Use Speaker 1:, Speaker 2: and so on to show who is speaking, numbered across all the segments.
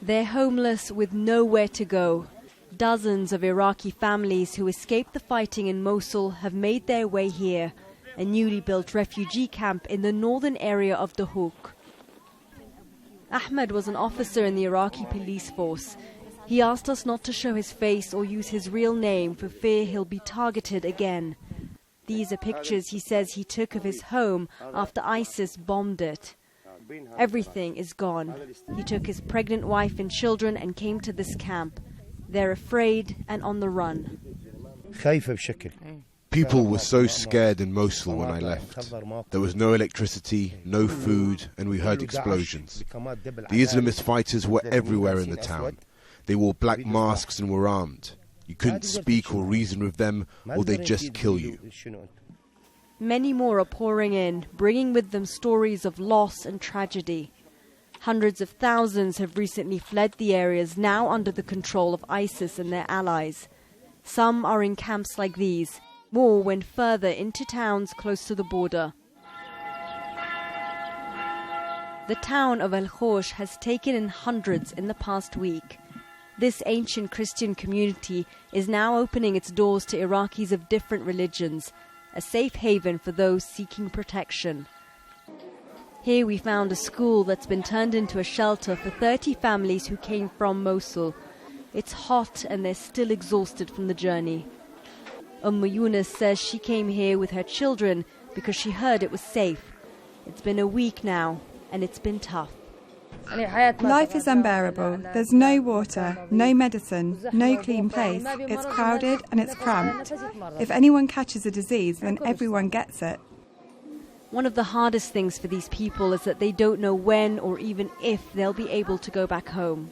Speaker 1: They're homeless with nowhere to go. Dozens of Iraqi families who escaped the fighting in Mosul have made their way here, a newly built refugee camp in the northern area of Dohuk. Ahmed was an officer in the Iraqi police force. He asked us not to show his face or use his real name for fear he'll be targeted again. These are pictures he says he took of his home after ISIS bombed it. Everything is gone. He took his pregnant wife and children and came to this camp. They're afraid and on the run.
Speaker 2: People were so scared in Mosul when I left. There was no electricity, no food, and we heard explosions. The Islamist fighters were everywhere in the town. They wore black masks and were armed. You couldn't speak or reason with them, or they'd just kill you.
Speaker 1: Many more are pouring in, bringing with them stories of loss and tragedy. Hundreds of thousands have recently fled the areas now under the control of ISIS and their allies. Some are in camps like these. More went further into towns close to the border. The town of Al-Khosh has taken in hundreds in the past week. This ancient Christian community is now opening its doors to Iraqis of different religions, a safe haven for those seeking protection. Here we found a school that's been turned into a shelter for 30 families who came from Mosul. It's hot and they're still exhausted from the journey. Yunus says she came here with her children because she heard it was safe. It's been a week now and it's been tough.
Speaker 3: Life is unbearable. There's no water, no medicine, no clean place. It's crowded and it's cramped. If anyone catches a disease, then everyone gets it.
Speaker 1: One of the hardest things for these people is that they don't know when or even if they'll be able to go back home.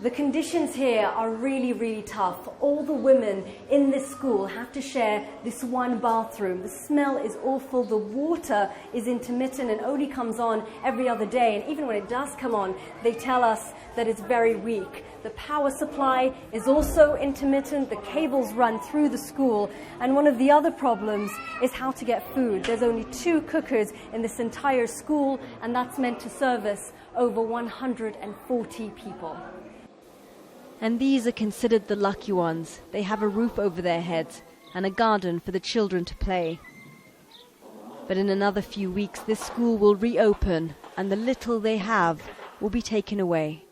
Speaker 1: The conditions here are really, really tough. All the women in this school have to share this one bathroom. The smell is awful. The water is intermittent and only comes on every other day. And even when it does come on, they tell us that it's very weak. The power supply is also intermittent. The cables run through the school. And one of the other problems is how to get food. There's only 2 cookers in this entire school, and that's meant to service over 140 people. And these are considered the lucky ones. They have a roof over their heads and a garden for the children to play. But in another few weeks, this school will reopen and the little they have will be taken away.